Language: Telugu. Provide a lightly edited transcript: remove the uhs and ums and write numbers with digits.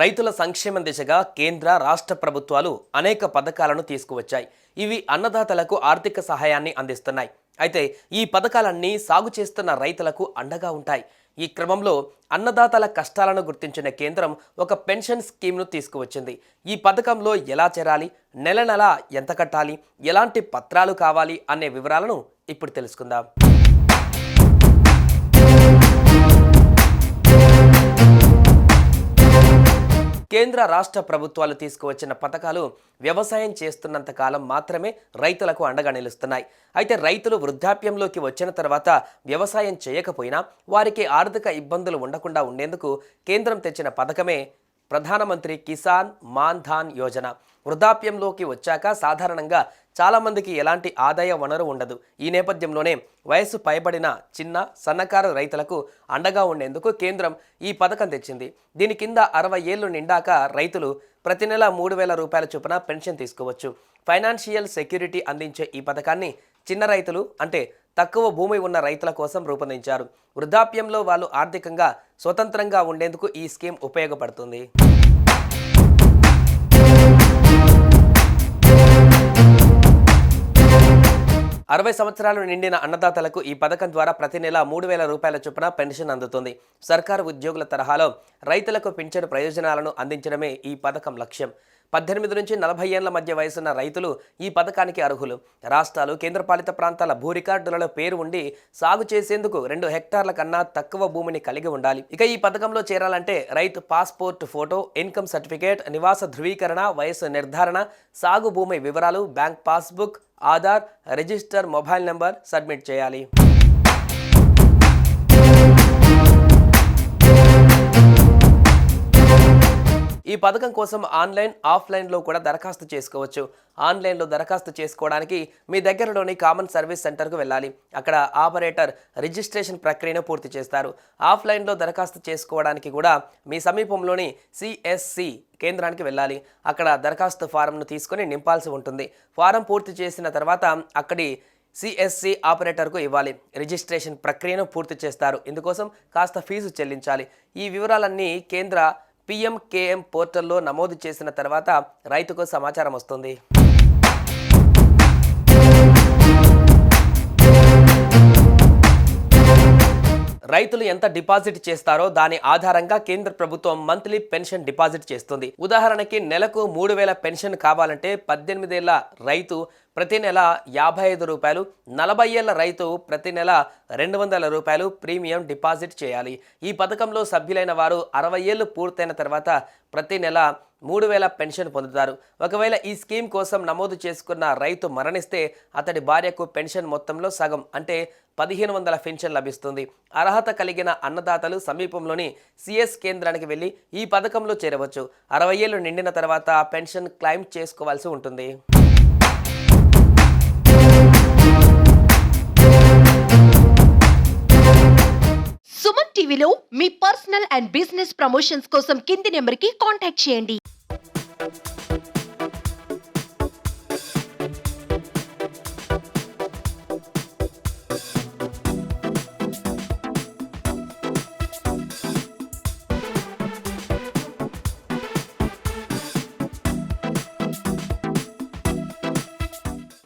రైతుల సంక్షేమం దిశగా కేంద్ర రాష్ట్ర ప్రభుత్వాలు అనేక పథకాలను తీసుకువచ్చాయి. ఇవి అన్నదాతలకు ఆర్థిక సహాయాన్ని అందిస్తున్నాయి. అయితే ఈ పథకాలన్నీ సాగు చేస్తున్న రైతులకు అండగా ఉంటాయి. ఈ క్రమంలో అన్నదాతల కష్టాలను గుర్తించిన కేంద్రం ఒక పెన్షన్ స్కీమ్ను తీసుకువచ్చింది. ఈ పథకంలో ఎలా చేరాలి, నెల నెల ఎంత కట్టాలి, ఎలాంటి పత్రాలు కావాలి అనే వివరాలను ఇప్పుడు తెలుసుకుందాం. కేంద్ర రాష్ట్ర ప్రభుత్వాలు తీసుకువచ్చిన పథకాలు వ్యవసాయం చేస్తున్నంత కాలం మాత్రమే రైతులకు అండగా నిలుస్తున్నాయి. అయితే రైతులు వృద్ధాప్యంలోకి వచ్చిన తర్వాత వ్యవసాయం చేయకపోయినా వారికి ఆర్థిక ఇబ్బందులు ఉండకుండా ఉండేందుకు కేంద్రం తెచ్చిన పథకమే ప్రధానమంత్రి కిసాన్ మాన్ ధాన్ యోజన. వృద్ధాప్యంలోకి వచ్చాక సాధారణంగా చాలామందికి ఎలాంటి ఆదాయ వనరు ఉండదు. ఈ నేపథ్యంలోనే వయసు పైబడిన చిన్న సన్నకారు రైతులకు అండగా ఉండేందుకు కేంద్రం ఈ పథకం తెచ్చింది. దీని కింద 60 ఏళ్లు నిండాక రైతులు ప్రతి నెల 3,000 రూపాయల చొప్పున పెన్షన్ తీసుకోవచ్చు. ఫైనాన్షియల్ సెక్యూరిటీ అందించే ఈ పథకాన్ని చిన్న రైతులు అంటే తక్కువ భూమి ఉన్న రైతుల కోసం రూపొందించారు. వృద్ధాప్యంలో వాళ్ళు ఆర్థికంగా స్వతంత్రంగా ఉండేందుకు ఈ స్కీమ్ ఉపయోగపడుతుంది. అరవై సంవత్సరాలు నిండిన అన్నదాతలకు ఈ పథకం ద్వారా ప్రతి నెల 3,000 రూపాయల చొప్పున పెన్షన్ అందుతుంది. సర్కారు ఉద్యోగుల తరహాలో రైతులకు పింఛను ప్రయోజనాలను అందించడమే ఈ పథకం లక్ష్యం. 18 నుంచి 40 ఏళ్ల మధ్య వయసున్న రైతులు ఈ పథకానికి అర్హులు. రాష్ట్రాలు, కేంద్రపాలిత ప్రాంతాల భూ రికార్డులలో పేరు ఉండి సాగు చేసేందుకు 2 హెక్టార్ల కన్నా తక్కువ భూమిని కలిగి ఉండాలి. ఇక ఈ పథకంలో చేరాలంటే రైతు పాస్పోర్ట్ ఫోటో, ఇన్కమ్ సర్టిఫికేట్, నివాస ధృవీకరణ, వయసు నిర్ధారణ, సాగు భూమి వివరాలు, bank passbook, Aadhaar, register mobile number submit చేయాలి. ఈ పథకం కోసం ఆన్లైన్, ఆఫ్లైన్లో కూడా దరఖాస్తు చేసుకోవచ్చు. ఆన్లైన్లో దరఖాస్తు చేసుకోవడానికి మీ దగ్గరలోని కామన్ సర్వీస్ సెంటర్కు వెళ్ళాలి. అక్కడ ఆపరేటర్ రిజిస్ట్రేషన్ ప్రక్రియను పూర్తి చేస్తారు. ఆఫ్లైన్లో దరఖాస్తు చేసుకోవడానికి కూడా మీ సమీపంలోని సిఎస్సి కేంద్రానికి వెళ్ళాలి. అక్కడ దరఖాస్తు ఫారంను తీసుకొని నింపాల్సి ఉంటుంది. ఫారం పూర్తి చేసిన తర్వాత అక్కడి సిఎస్సి ఆపరేటర్కు ఇవ్వాలి. రిజిస్ట్రేషన్ ప్రక్రియను పూర్తి చేస్తారు. ఇందుకోసం కాస్త ఫీజు చెల్లించాలి. ఈ వివరాలన్నీ కేంద్ర PMKM పోర్టల్లో నమోదు చేసిన తర్వాత రైతుకు సమాచారం వస్తుంది. రైతులు ఎంత డిపాజిట్ చేస్తారో దాని ఆధారంగా కేంద్ర ప్రభుత్వం మంత్లీ పెన్షన్ డిపాజిట్ చేస్తుంది. ఉదాహరణకి నెలకు 3,000 పెన్షన్ కావాలంటే 18 ఏళ్ల రైతు ప్రతి నెల 55 రూపాయలు, 40 ఏళ్ల రైతు ప్రతి నెల 200 రూపాయలు ప్రీమియం డిపాజిట్ చేయాలి. ఈ పథకంలో సభ్యులైన వారు 60 ఏళ్లు పూర్తయిన తర్వాత ప్రతి నెల 3,000 పెన్షన్ పొందుతారు. ఒకవేళ ఈ స్కీమ్ కోసం నమోదు చేసుకున్న రైతు మరణిస్తే అతడి భార్యకు పెన్షన్ మొత్తంలో సగం అంటే 1,500 పెన్షన్ లభిస్తుంది. అర్హత కలిగిన అన్నదాతలు సమీపంలోని సిఎస్ కేంద్రానికి వెళ్ళి ఈ పథకంలో చేరవచ్చు. 60 ఏళ్లు నిండిన తర్వాత పెన్షన్ క్లెయిమ్ చేసుకోవాల్సి ఉంటుంది. సుమన్ టీవీలో మీ పర్సనల్ అండ్ బిజినెస్ ప్రమోషన్స్ కోసం కింది నెంబర్కి కాంటాక్ట్ చేయండి.